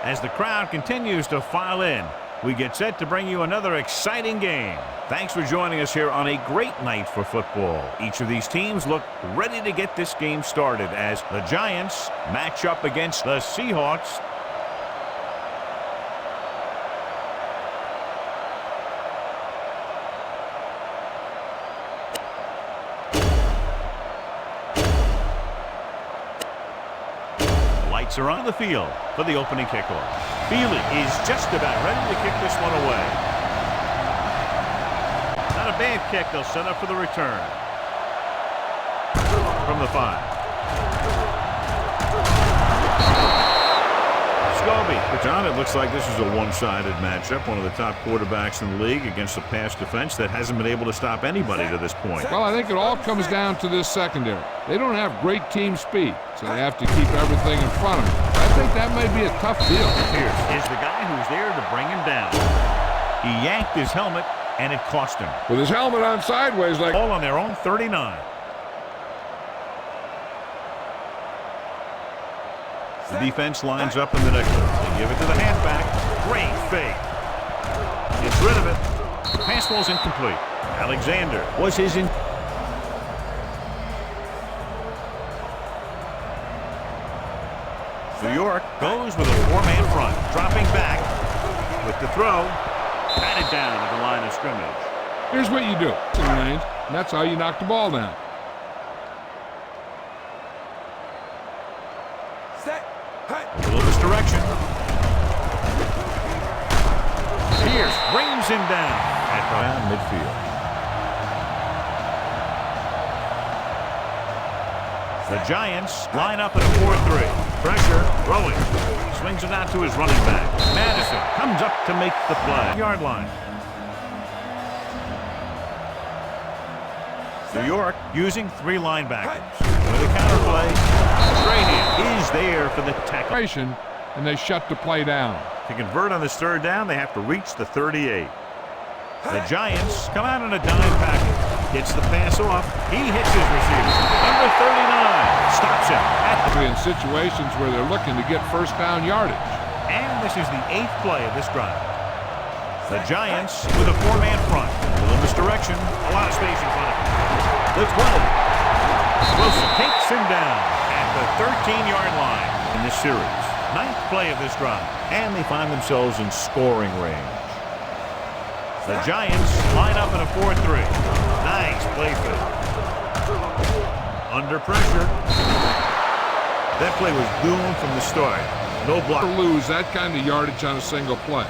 As the crowd continues to file in, we get set to bring you another exciting game. Thanks for joining us here on a great night for football. Each of these teams look ready to get this game started as the Giants match up against the Seahawks. Are on the field for the opening kickoff. Feely is just about ready to kick this one away. Not a bad kick. They'll set up for the return. From the 5. Scobie. John, it looks like this is a one-sided matchup. One of the top quarterbacks in the league against a pass defense that hasn't been able to stop anybody to this point. Well, I think it all comes down to this secondary. They don't have great team speed, so they have to keep everything in front of them. I think that may be a tough deal. Pierce is the guy who's there to bring him down. He yanked his helmet, and it cost him. With his helmet on sideways like... All on their own 39. The defense lines up in the next one. They give it to the halfback. Great fake. Gets rid of it. The pass ball's incomplete. Alexander was his in... New York goes with a 4-man front. Dropping back with the throw. Batted down at the line of scrimmage. Here's what you do. And that's how you knock the ball down. A little misdirection. Pierce brings him down at around midfield. The Giants line up in a 4-3. Pressure, throwing. Swings it out to his running back. Madison comes up to make the play. Yard line. New York using 3 linebackers. With a counter play, Strahan is there for the tackle. And they shut the play down. To convert on this 3rd down, they have to reach the 38. The Giants come out in a dime package. Gets the pass off. He hits his receiver. Number 39 stops him. In situations where they're looking to get first down yardage. And this is the 8th play of this drive. The Giants with a 4-man front. A little misdirection. A lot of space in front of him. The 12. Wilson takes him down at the 13-yard line in this series. 9th play of this drive. And they find themselves in scoring range. The Giants line up in a 4-3. Nice play fake. Under pressure. That play was doomed from the start. No block. Lose that kind of yardage on a single play.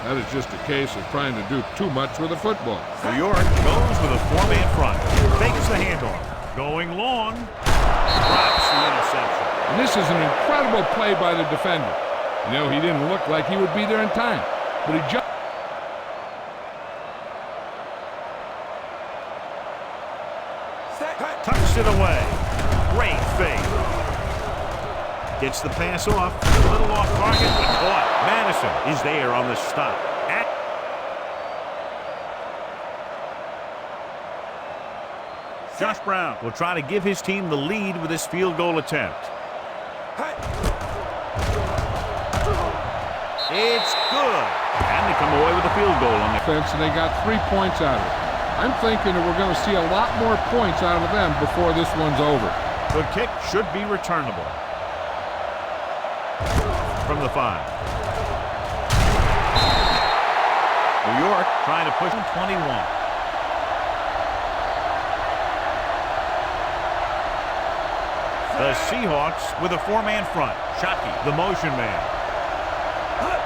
That is just a case of trying to do too much with a football. New York goes with a 4-man front. Fakes the handoff. Going long. Drops the interception. And this is an incredible play by the defender. You know, he didn't look like he would be there in time. But he just... Tucks it away. Great fake. Gets the pass off. A little off target, but caught. Madison is there on the stop. Josh Brown will try to give his team the lead with his field goal attempt. It's good. And they come away with a field goal on the defense, and they got 3 points out of it. I'm thinking that we're going to see a lot more points out of them before this one's over. The kick should be returnable. From the 5. New York trying to push 21. The Seahawks with a 4-man front. Shockey, the motion man.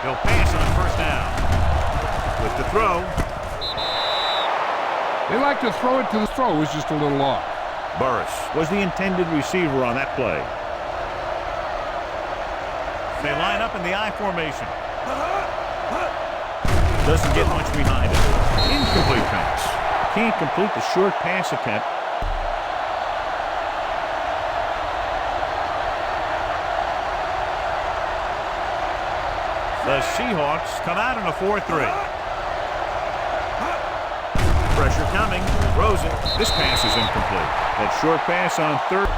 He'll pass on 1st down. With the throw. They like to throw it to the throw. It was just a little off. Burris was the intended receiver on that play. They line up in the I formation. Doesn't get much behind it. Incomplete pass. Can't complete the short pass attempt. The Seahawks come out in a 4-3. Pressure coming. Throws it. This pass is incomplete. That short pass on 3rd.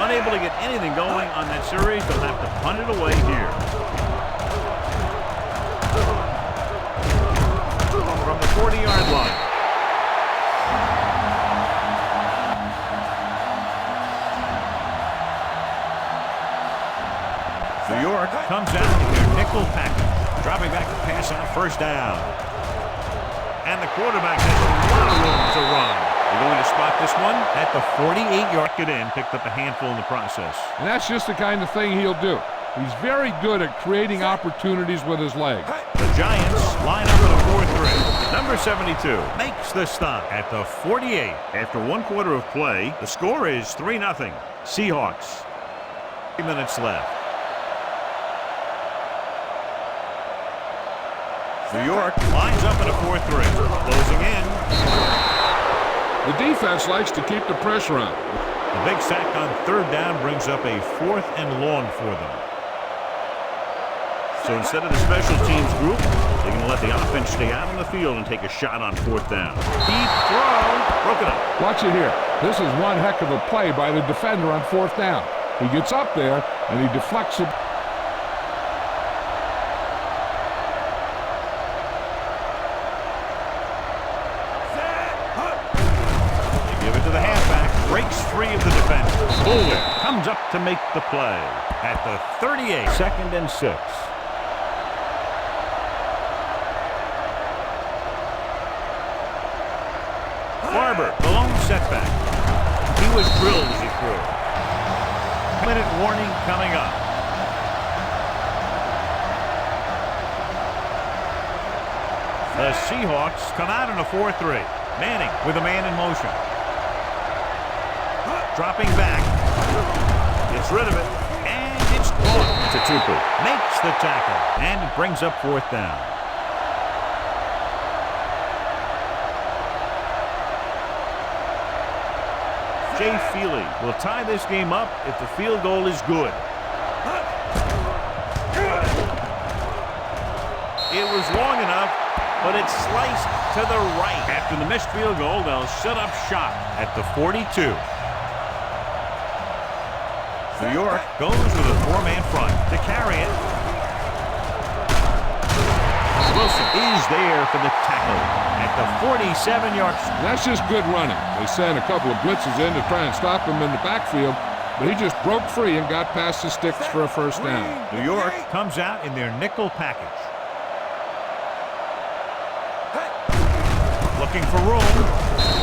Unable to get anything going on that series, they'll have to punt it away here. From the 40-yard line. New York comes out in their nickel package, dropping back to pass on first down. And the quarterback has a lot of room to run. They're going to spot this one at the 48-yard. Get in, picked up a handful in the process. And that's just the kind of thing he'll do. He's very good at creating opportunities with his legs. The Giants line up in a 4-3. Number 72 makes the stop at the 48. After 1 quarter of play, the score is 3-0. Seahawks. 3 minutes left. New York lines up in a 4-3. Closing in. The defense likes to keep the pressure on. The big sack on 3rd down brings up a 4th and long for them. So instead of the special teams group, they're going to let the offense stay out on the field and take a shot on 4th down. Deep throw. Broken up. Watch it here. This is one heck of a play by the defender on 4th down. He gets up there and he deflects it. Breaks free of the defender. Fuller comes up to make the play at the 38. 2nd and 6. Barber, the lone setback. He was drilled as he threw. Minute warning coming up. The Seahawks come out in a 4-3. Manning with a man in motion. Dropping back, gets rid of it, and it's caught. It's a Tupu. Makes the tackle, and it brings up 4th down. Jay Feely will tie this game up if the field goal is good. It was long enough, but it's sliced to the right. After the missed field goal, they'll set up shop at the 42. New York goes with a 4-man front to carry it. Wilson is there for the tackle at the 47-yard. That's just good running. They sent a couple of blitzes in to try and stop him in the backfield, but he just broke free and got past the sticks for a first down. New York comes out in their nickel package. Looking for room.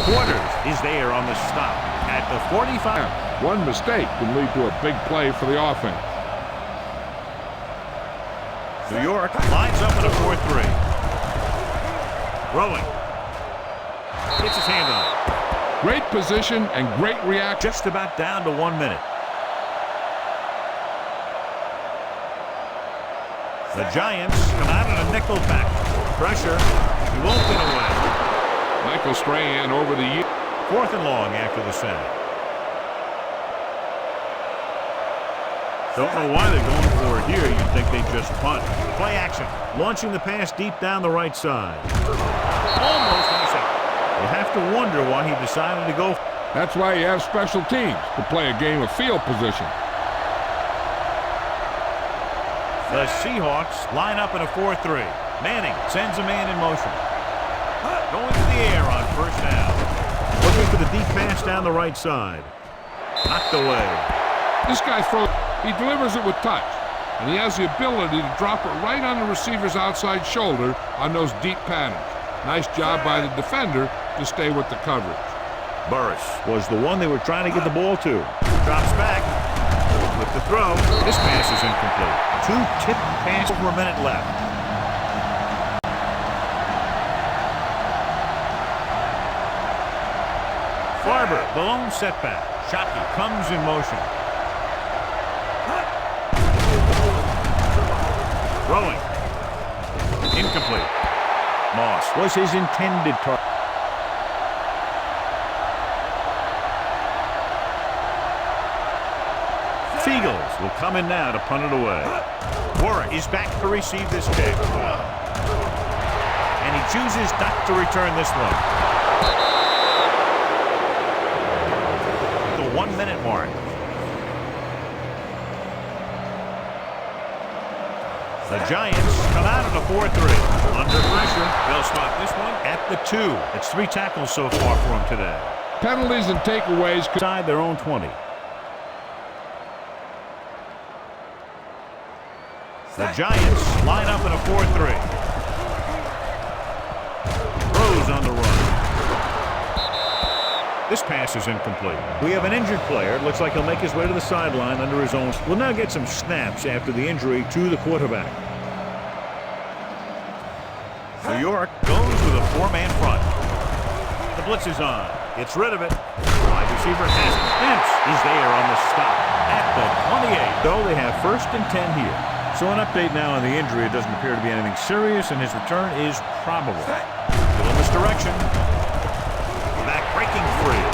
Quarters is there on the stop at the 45. One mistake can lead to a big play for the offense. New York lines up in a 4-3. Rolling. Gets his hand on it. Great position and great reaction. Just about down to 1 minute. The Giants come out in a nickel package. Pressure. He won't get away. Michael Strahan over the year. 4th and long after the sack. Don't know why they're going for it here. You'd think they'd just punt. Play action. Launching the pass deep down the right side. Almost intercepted. You have to wonder why he decided to go. That's why you have special teams to play a game of field position. The Seahawks line up in a 4-3. Manning sends a man in motion. Going to the air on first down. Looking for the deep pass down the right side. Knocked away. This guy throws. He delivers it with touch, and he has the ability to drop it right on the receiver's outside shoulder on those deep patterns. Nice job by the defender to stay with the coverage. Burris was the one they were trying to get the ball to. Drops back with the throw. This pass is incomplete. 2 tip passes per minute left. Barber, the lone setback. Shockey comes in motion. Throwing. Incomplete. Moss was his intended target. Fiegels will come in now to punt it away. Warren is back to receive this kick. And he chooses not to return this one. The 1 minute mark. The Giants come out of the 4-3. Under pressure. They'll spot this one at the 2. It's 3 tackles so far for them today. Penalties and takeaways Inside their own 20. The Giants line up in a 4-3. Throws on the run. This pass is incomplete. We have an injured player. It looks like he'll make his way to the sideline under his own. We'll now get some snaps after the injury to the quarterback. New York goes with a 4-man front. The blitz is on. Gets rid of it. Wide receiver has it. Spence is there on the stop at the 28. So they have 1st and 10 here. So an update now on the injury. It doesn't appear to be anything serious, and his return is probable. Little misdirection. Back breaking free.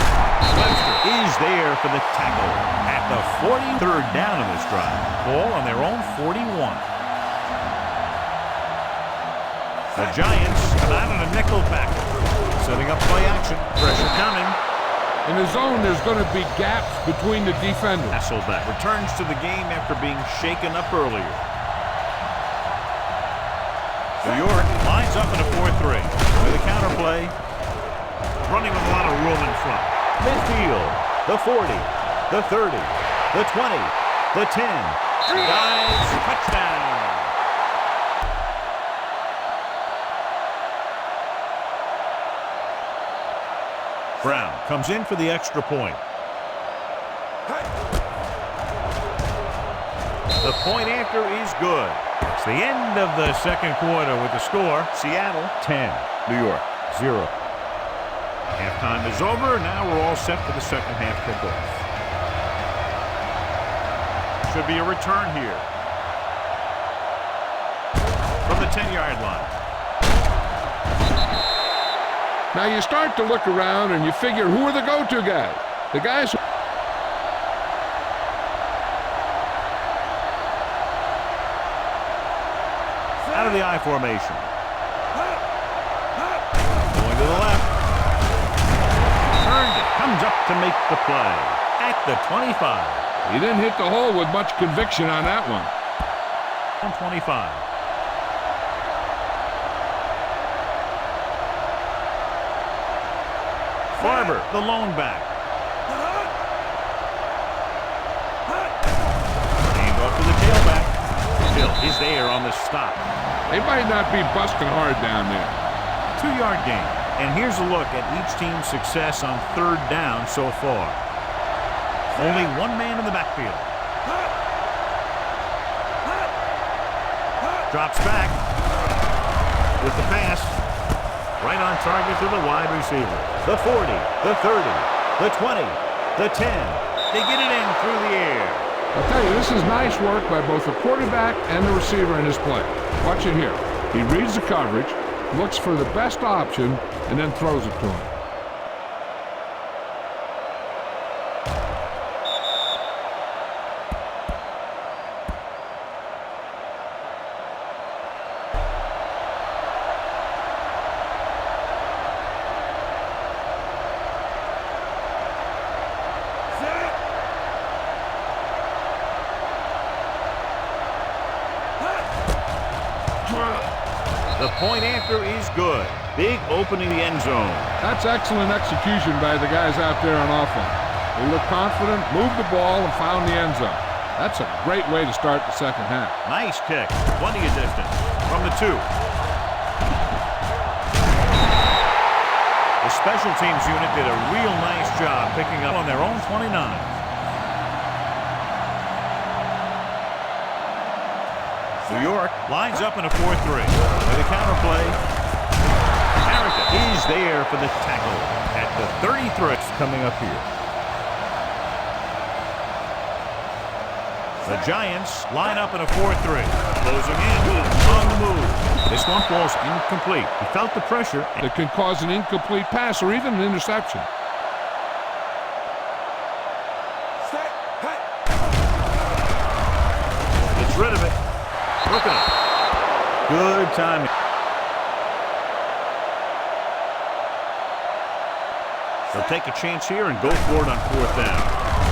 Webster is there for the tackle at the 43rd down in this drive. Ball on their own 41. The Giants come out in a nickel back. Setting up play action. Pressure coming. In the zone, there's going to be gaps between the defenders. Hasselbeck returns to the game after being shaken up earlier. New York lines up in a 4-3. With a counterplay. Running with a lot of room in front. Midfield. The 40. The 30. The 20. The 10. Dives. Touchdown. Brown comes in for the extra point. The point after is good. It's the end of the second quarter with the score. Seattle 10, New York 0. Halftime is over. Now we're all set for the second half kickoff. Should be a return here. From the 10-yard line. Now you start to look around and you figure, who are the go-to guys? The guys who... Out of the I formation. Going to the left. Turned it. Comes up to make the play. At the 25. He didn't hit the hole with much conviction on that one. 25. Barber, the lone back. Aimed off to the tailback. Still is there on the stop. They might not be busting hard down there. 2-yard gain. And here's a look at each team's success on 3rd down so far. Only one man in the backfield. Drops back with the pass. Right on target to the wide receiver. The 40, the 30, the 20, the 10. They get it in through the air. I'll tell you, this is nice work by both the quarterback and the receiver in his play. Watch it here. He reads the coverage, looks for the best option, and then throws it to him. The point after is good. Big opening the end zone. That's excellent execution by the guys out there on offense. They look confident, moved the ball, and found the end zone. That's a great way to start the second half. Nice kick. Plenty of distance from the 2. The special teams unit did a real nice job picking up on their own 29. New York lines up in a 4-3 with a counterplay. Harrington is there for the tackle at the 33. Coming up here. The Giants line up in a 4-3. Closing in on the move. This one falls incomplete. He felt the pressure. That can cause an incomplete pass or even an interception. Gets rid of it. Looking up. Good timing. They'll take a chance here and go for it on 4th down.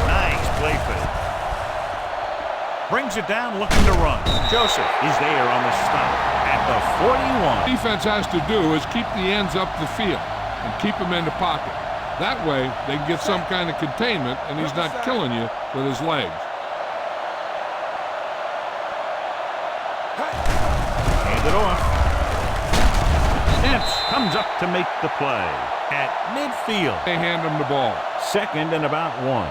Nice play fake. Brings it down, looking to run. Joseph is there on the stop at the 41. Defense has to do is keep the ends up the field and keep him in the pocket. That way, they can get some kind of containment, and he's not killing you with his legs. Hand it off. Epps comes up to make the play at midfield. They hand him the ball. 2nd and about 1.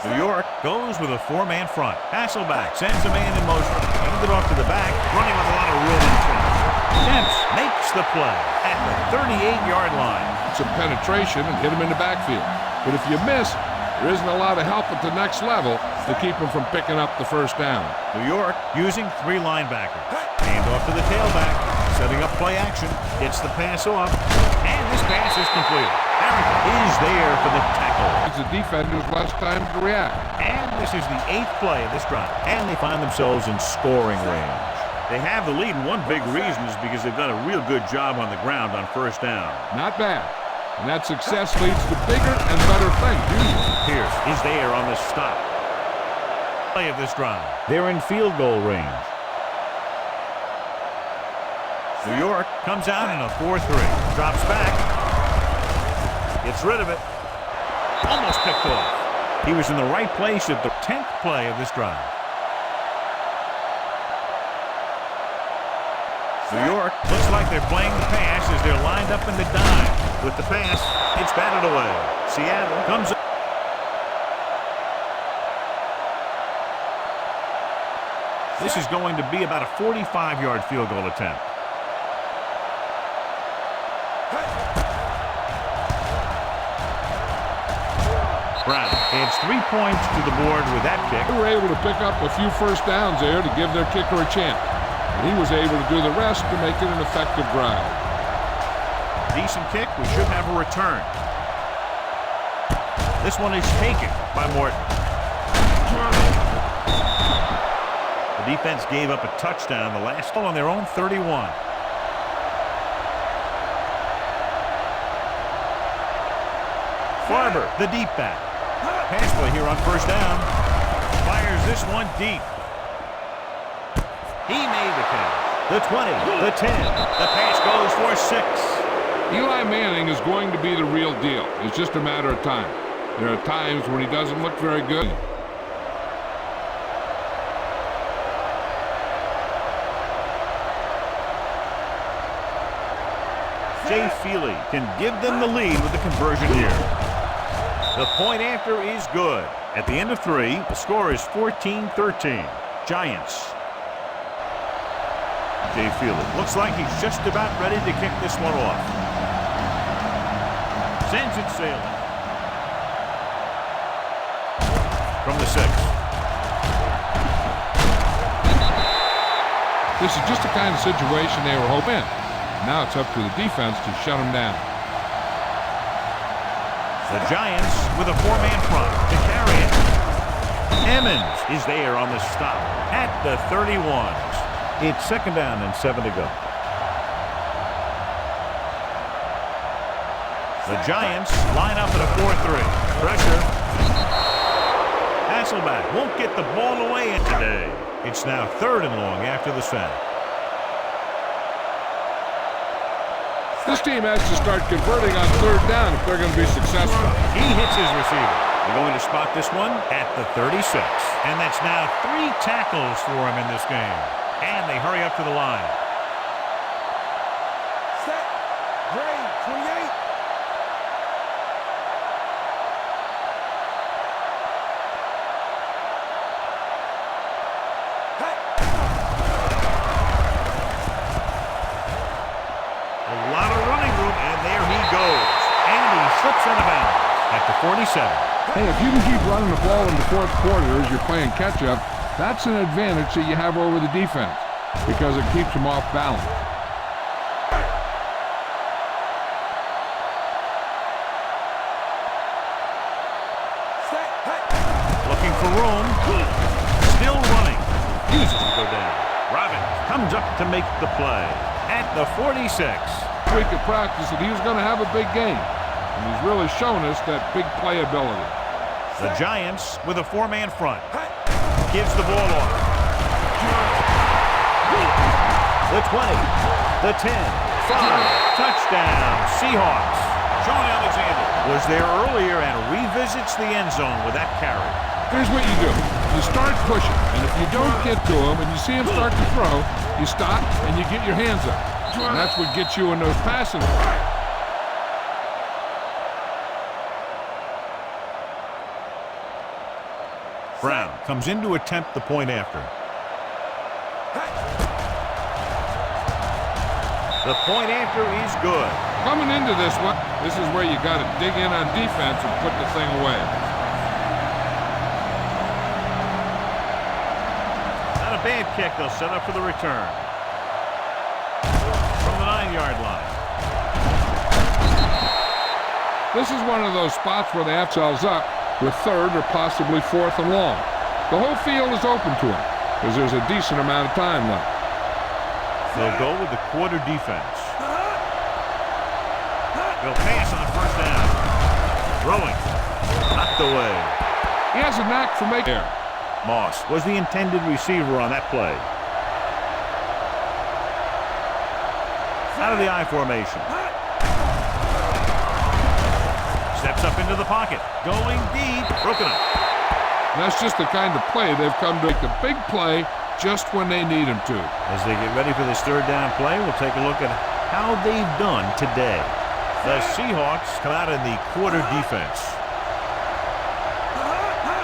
New York goes with a 4-man front. Hasselback sends a man in motion. Hands it off to the back, running with a lot of room in front. Epps makes the play at the 38-yard line. Some penetration and hit him in the backfield. But if you miss, there isn't a lot of help at the next level to keep him from picking up the first down. New York using 3 linebackers. Hand off to the tailback. Setting up play action. Gets the pass off. And this pass is completed. Harrington is there for the tackle. It's the defender's less time to react. And this is the 8th play of this drive. And they find themselves in scoring range. They have the lead, and one big reason is because they've done a real good job on the ground on first down. Not bad. And that success leads to bigger and better things, usually. Pierce is there on the stop. Play of this drive. They're in field goal range. New York comes out in a 4-3. Drops back. Gets rid of it. Almost picked off. He was in the right place at the 10th play of this drive. New York looks like they're playing the pass as they're lined up in the dime. With the pass, it's batted away. Seattle comes up. This is going to be about a 45-yard field goal attempt. Brown adds 3 points to the board with that kick. They were able to pick up a few first downs there to give their kicker a chance. And he was able to do the rest to make it an effective drive. Decent kick. We should have a return. This one is taken by Morton. The defense gave up a touchdown the last on their own 31. Farber, the deep back. Pass play here on first down. Fires this one deep. He made the catch. The 20, the 10. The pass goes for 6. Eli Manning is going to be the real deal. It's just a matter of time. There are times when he doesn't look very good. Jay Feely can give them the lead with the conversion here. The point after is good. At the end of 3, the score is 14-13. Giants. Jay Feely looks like he's just about ready to kick this one off. Sends it sailing. From the 6. This is just the kind of situation they were hoping. Now it's up to the defense to shut them down. The Giants with a 4-man front to carry it. Emmons is there on the stop at the 31. It's 2nd down and 7 to go. The Giants line up at a 4-3. Pressure. Hasselback won't get the ball away today. It's now 3rd and long after the sack. This team has to start converting on 3rd down if they're going to be successful. He hits his receiver. They're going to spot this one at the 36. And that's now 3 tackles for him in this game. And they hurry up to the line. Set. Grade 28. A lot of running room, and there he goes. And he slips out of bounds at the 47. Hey, if you can keep running the ball in the 4th quarter as you're playing catch-up, that's an advantage that you have over the defense because it keeps them off balance. Looking for room. Still running. Uses to go down. Robbins comes up to make the play at the 46. Week of practice that he was going to have a big game, and he's really shown us that big playability. The Giants with a four-man front. Gives the ball off. The 20, the 10, 5, touchdown, Seahawks. Sean Alexander was there earlier and revisits the end zone with that carry. Here's what you do. You start pushing, and if you don't get to him and you see him start to throw, you stop and you get your hands up. And that's what gets you in those passing. Brown comes in to attempt the point after. The point after is good. Coming into this one, this is where you got to dig in on defense and put the thing away. Not a bad kick. They'll set up for the return. From the 9-yard line. This is one of those spots where they have themselves up with third or possibly fourth and long. The whole field is open to them because there's a decent amount of time left. They'll go with the quarter defense. They'll pass on the first down. Throwing. Knocked away. He has a knack for making it. Moss was the intended receiver on that play. Out of the I formation. Steps up into the pocket. Going deep. Broken up. And that's just the kind of play they've come to make the big play just when they need him to. As they get ready for this third down play, we'll take a look at how they've done today. The Seahawks come out in the quarter defense.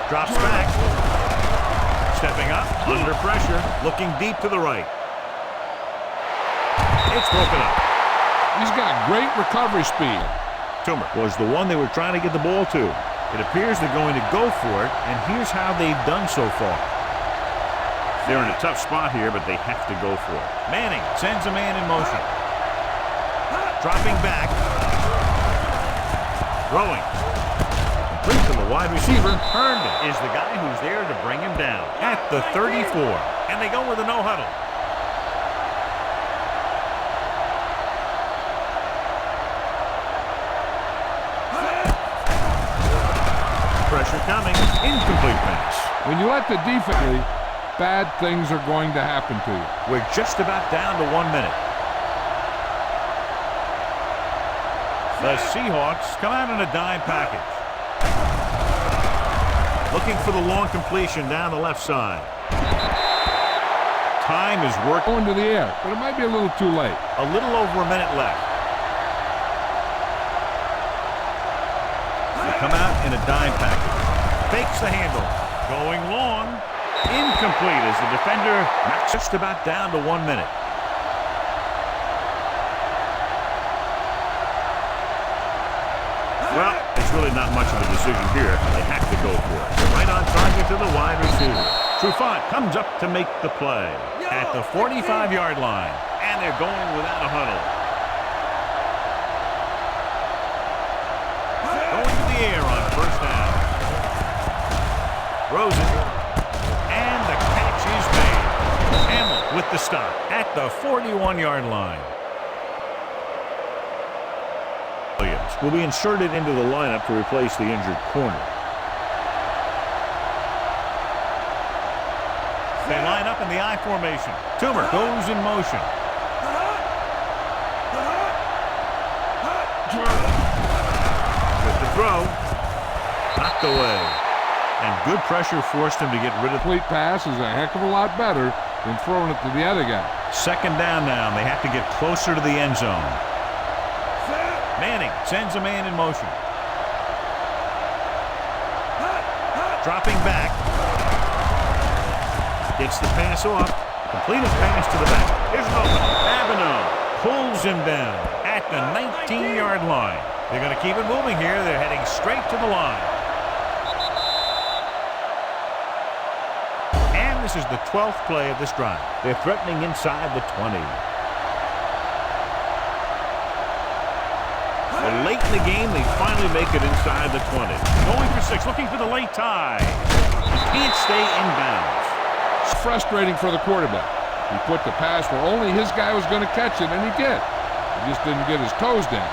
Drops back. Stepping up, under pressure, looking deep to the right. It's broken up. He's got great recovery speed. Toomer was the one they were trying to get the ball to. It appears they're going to go for it, and here's how they've done so far. They're in a tough spot here, but they have to go for it. Manning sends a man in motion. Dropping back. Throwing. Complete to the wide receiver. Herndon is the guy who's there to bring him down at the 34. And they go with a no-huddle. Pressure coming. Incomplete pass. When you let the defense lead, bad things are going to happen to you. We're just about down to 1 minute. The Seahawks come out in a dime package. Looking for the long completion down the left side. Time is working. Going to the air, but it might be a little too late. A little over a minute left. They come out in a dime package. Fakes the handle. Going long. Incomplete as the defender knocks just about down to 1 minute. Well, it's really not much of a decision here. They have to go for it. Right on target to the wide receiver. Trufant comes up to make the play at the 45-yard line. And they're going without a huddle. Going to the air on first down. Throws it. And the catch is made. Hamill with the stop at the 41-yard line. Williams will be inserted into the lineup to replace the injured corner. They line up in the I formation. Toomer goes in motion. With the throw. Knocked away. And good pressure forced him to get rid of. Complete pass is a heck of a lot better than throwing it to the other guy. Second down now. They have to get closer to the end zone. Manning sends a man in motion. Dropping back. Gets the pass off. Completed pass to the back. Here's an open. Avenue pulls him down at the 19-yard line. They're going to keep it moving here. They're heading straight to the line. And this is the 12th play of this drive. They're threatening inside the 20. Well, late in the game, they finally make it inside the 20. Going for 6, looking for the late tie. He can't stay in bounds. It's frustrating for the quarterback. He put the pass where only his guy was going to catch it, and he did. He just didn't get his toes down.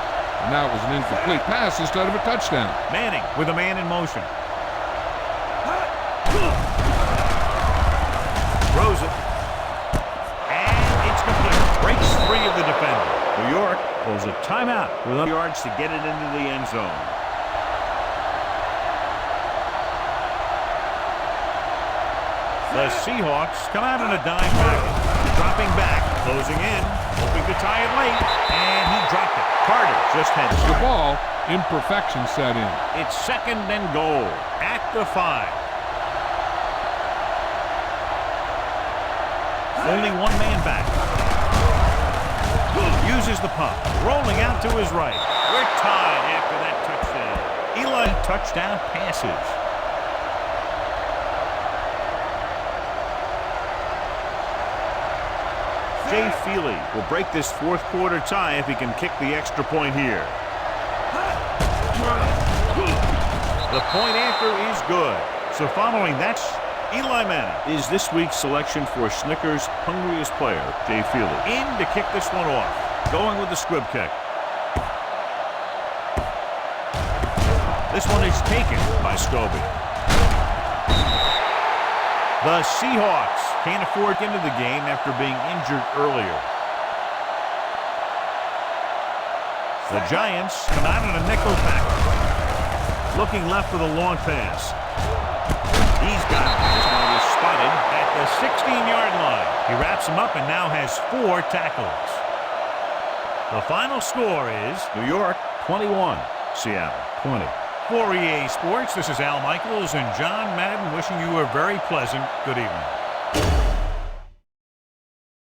And now it was an incomplete pass instead of a touchdown. Manning with a man in motion. Calls a timeout with yards to get it into the end zone. The Seahawks come out in a dime package. Dropping back, closing in, hoping to tie it late, and he dropped it. Carter just had The ball, imperfection set in. It's 2nd and goal at the 5. Only one man back. Uses the pump, rolling out to his right. We're tied after that touchdown. Eli touchdown passes. Jay Feely will break this fourth quarter tie if he can kick the extra point here. The point after is good. So following that, Eli Manning is this week's selection for Snickers' hungriest player, Jay Feely. In to kick this one off. Going with the squib kick. This one is taken by Scobie. The Seahawks can't afford into the game after being injured earlier. The Giants come out in a nickel package. Looking left for the long pass. He's got it. This one is spotted at the 16-yard line. He wraps him up and now has 4 tackles. The final score is New York 21, Seattle 20. For EA Sports, this is Al Michaels and John Madden wishing you a very pleasant good evening.